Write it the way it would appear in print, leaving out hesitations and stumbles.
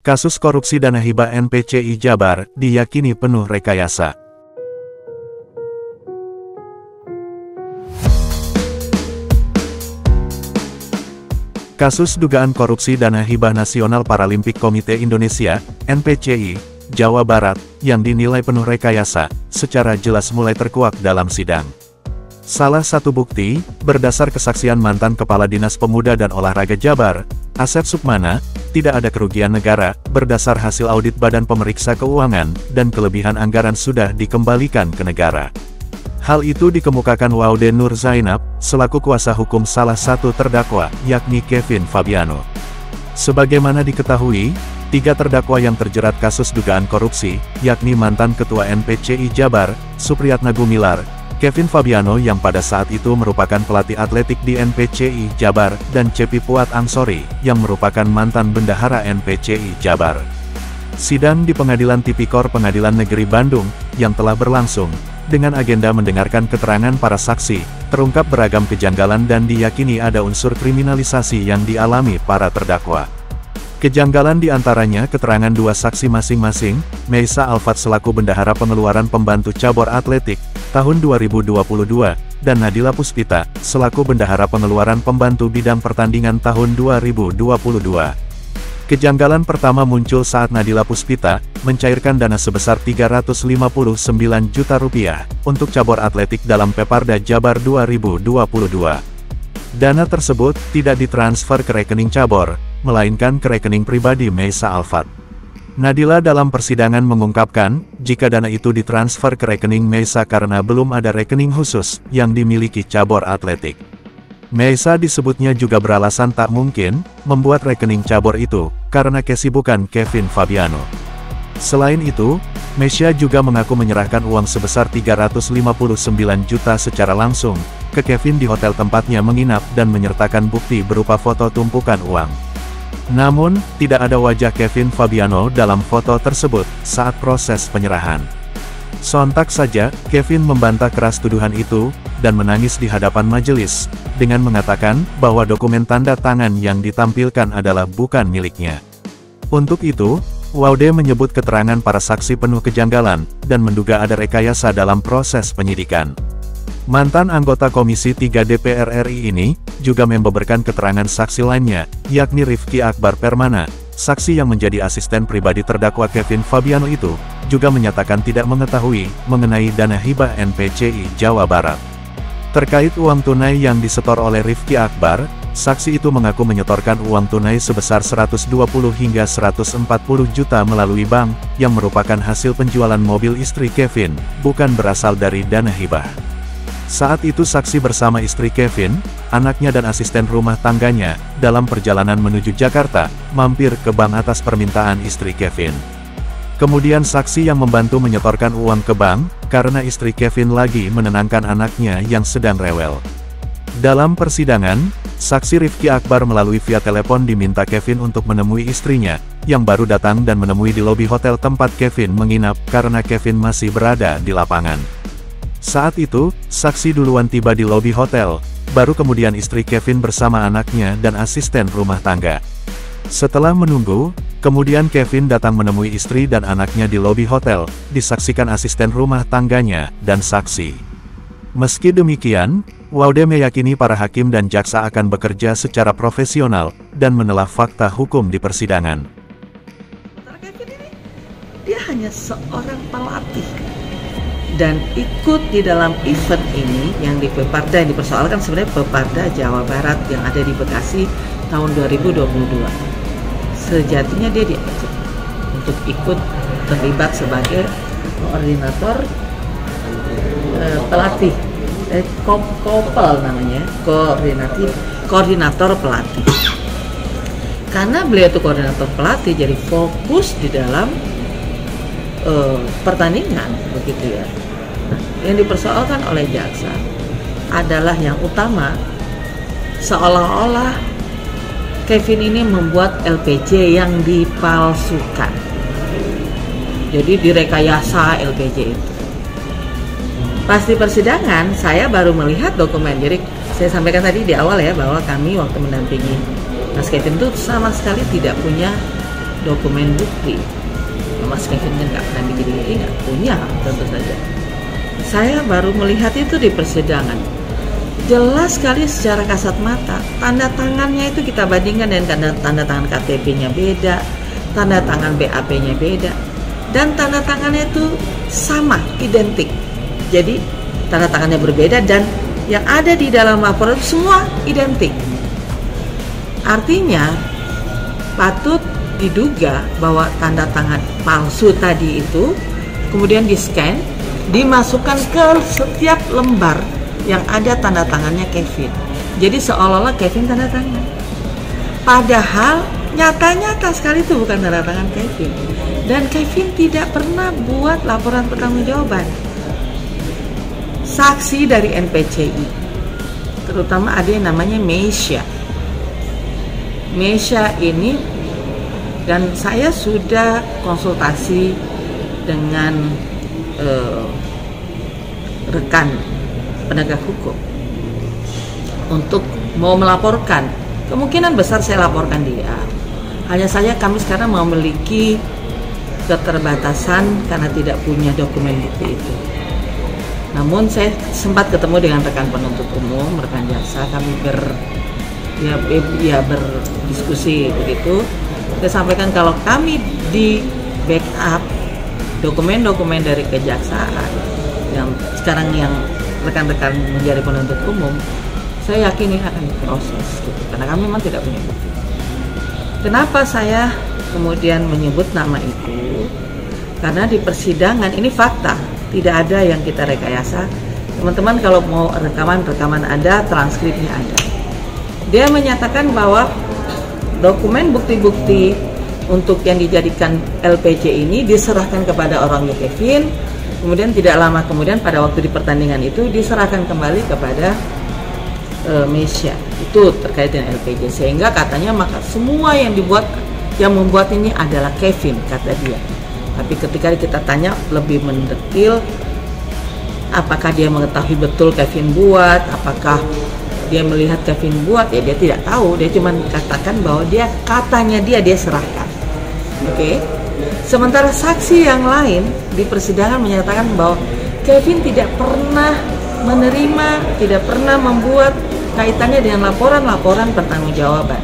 Kasus korupsi dana hibah NPCI Jabar diyakini penuh rekayasa. Kasus dugaan korupsi dana hibah Nasional Paralimpik Komite Indonesia, NPCI, Jawa Barat, yang dinilai penuh rekayasa, secara jelas mulai terkuak dalam sidang. Salah satu bukti, berdasar kesaksian mantan Kepala Dinas Pemuda dan Olahraga Jabar, Asep Sukmana, tidak ada kerugian negara, berdasar hasil audit Badan Pemeriksa Keuangan, dan kelebihan anggaran sudah dikembalikan ke negara. Hal itu dikemukakan Waude Nur Zainab, selaku kuasa hukum salah satu terdakwa, yakni Kevin Fabiano. Sebagaimana diketahui, 3 terdakwa yang terjerat kasus dugaan korupsi, yakni mantan Ketua NPCI Jabar, Supriyatna Gumilar, Kevin Fabiano yang pada saat itu merupakan pelatih atletik di NPCI Jabar, dan Cepi Puat Ansori, yang merupakan mantan bendahara NPCI Jabar. Sidang di Pengadilan Tipikor Pengadilan Negeri Bandung, yang telah berlangsung, dengan agenda mendengarkan keterangan para saksi, terungkap beragam kejanggalan dan diyakini ada unsur kriminalisasi yang dialami para terdakwa. Kejanggalan diantaranya keterangan 2 saksi masing-masing, Meisa Alfat selaku Bendahara Pengeluaran Pembantu Cabur Atletik, tahun 2022, dan Nadila Puspita, selaku Bendahara Pengeluaran Pembantu Bidang Pertandingan tahun 2022. Kejanggalan pertama muncul saat Nadila Puspita, mencairkan dana sebesar Rp359 juta untuk cabur atletik dalam Peparda Jabar 2022. Dana tersebut tidak ditransfer ke rekening cabur, melainkan ke rekening pribadi Meisa Alfat. Nadila dalam persidangan mengungkapkan, jika dana itu ditransfer ke rekening Meisa karena belum ada rekening khusus yang dimiliki cabur atletik. Meisa disebutnya juga beralasan tak mungkin membuat rekening cabur itu, karena kesibukan Kevin Fabiano. Selain itu, Meisa juga mengaku menyerahkan uang sebesar Rp359 juta secara langsung ke Kevin di hotel tempatnya menginap dan menyertakan bukti berupa foto tumpukan uang. Namun, tidak ada wajah Kevin Fabiano dalam foto tersebut saat proses penyerahan. Sontak saja, Kevin membantah keras tuduhan itu, dan menangis di hadapan majelis, dengan mengatakan bahwa dokumen tanda tangan yang ditampilkan adalah bukan miliknya. Untuk itu, Waude menyebut keterangan para saksi penuh kejanggalan, dan menduga ada rekayasa dalam proses penyidikan. Mantan anggota Komisi 3 DPR RI ini, juga membeberkan keterangan saksi lainnya, yakni Rifki Akbar Permana, saksi yang menjadi asisten pribadi terdakwa Kevin Fabiano itu, juga menyatakan tidak mengetahui mengenai dana hibah NPCI Jawa Barat. Terkait uang tunai yang disetor oleh Rifki Akbar, saksi itu mengaku menyetorkan uang tunai sebesar 120 hingga 140 juta melalui bank, yang merupakan hasil penjualan mobil istri Kevin, bukan berasal dari dana hibah. Saat itu saksi bersama istri Kevin, anaknya dan asisten rumah tangganya, dalam perjalanan menuju Jakarta, mampir ke bank atas permintaan istri Kevin. Kemudian saksi yang membantu menyetorkan uang ke bank, karena istri Kevin lagi menenangkan anaknya yang sedang rewel. Dalam persidangan, saksi Rifki Akbar melalui via telepon diminta Kevin untuk menemui istrinya, yang baru datang dan menemui di lobi hotel tempat Kevin menginap, karena Kevin masih berada di lapangan. Saat itu, saksi duluan tiba di lobi hotel, baru kemudian istri Kevin bersama anaknya dan asisten rumah tangga. Setelah menunggu, kemudian Kevin datang menemui istri dan anaknya di lobi hotel, disaksikan asisten rumah tangganya, dan saksi. Meski demikian, Waude meyakini para hakim dan jaksa akan bekerja secara profesional, dan menelah fakta hukum di persidangan. Kevin ini, dia hanya seorang pelatih. Dan ikut di dalam event ini yang di Peparda, yang dipersoalkan sebenarnya Peparda Jawa Barat yang ada di Bekasi tahun 2022. Sejatinya dia diajak untuk ikut terlibat sebagai koordinator pelatih, kopel namanya, koordinator pelatih. Karena beliau itu koordinator pelatih, jadi fokus di dalam pertandingan, begitu ya. Nah, yang dipersoalkan oleh jaksa adalah yang utama, seolah-olah Kevin ini membuat LPJ yang dipalsukan. Jadi direkayasa LPJ itu. Pas di persidangan, saya baru melihat dokumen. Jadi saya sampaikan tadi di awal ya, bahwa kami waktu mendampingi Mas Kevin itu sama sekali tidak punya dokumen bukti. Mas Kevin kan nggak pernah bikin, nggak punya, tentu saja. Saya baru melihat itu di persidangan. Jelas sekali secara kasat mata, tanda tangannya itu kita bandingkan dengan tanda tangan KTP-nya beda, tanda tangan BAP-nya beda, dan tanda tangannya itu sama, identik. Jadi tanda tangannya berbeda dan yang ada di dalam laporan itu semua identik. Artinya patut diduga bahwa tanda tangan palsu tadi itu kemudian di-scan, dimasukkan ke setiap lembar yang ada tanda tangannya Kevin. Jadi seolah-olah Kevin tanda tangan. Padahal nyata-nyata sekali itu bukan tanda tangan Kevin. Dan Kevin tidak pernah buat laporan pertanggungjawaban. Saksi dari NPCI, terutama ada yang namanya Meisha. Meisha ini, dan saya sudah konsultasi dengan rekan penegak hukum untuk mau melaporkan. Kemungkinan besar saya laporkan dia. Hanya saja kami sekarang memiliki keterbatasan karena tidak punya dokumen bukti itu. Namun saya sempat ketemu dengan rekan penuntut umum, rekan jaksa, kami berdiskusi begitu. Saya sampaikan kalau kami di backup dokumen-dokumen dari kejaksaan yang sekarang yang rekan-rekan menjadi penuntut umum, saya yakin ini akan diproses gitu, karena kami memang tidak punya bukti. Kenapa saya kemudian menyebut nama itu? Karena di persidangan ini fakta, tidak ada yang kita rekayasa. Teman-teman kalau mau rekaman ada, transkripnya ada. Dia menyatakan bahwa dokumen bukti-bukti untuk yang dijadikan LPC ini diserahkan kepada orangnya Kevin. Kemudian tidak lama kemudian pada waktu di pertandingan itu diserahkan kembali kepada Meisha. Itu terkait dengan LPC. Sehingga katanya maka semua yang membuat ini adalah Kevin, kata dia. Tapi ketika kita tanya lebih mendetil, apakah dia mengetahui betul Kevin buat, apakah dia melihat Kevin buat, ya dia tidak tahu. Dia cuma katakan bahwa katanya dia serahkan. Oke. Sementara saksi yang lain di persidangan menyatakan bahwa Kevin tidak pernah menerima, tidak pernah membuat kaitannya dengan laporan-laporan pertanggungjawaban.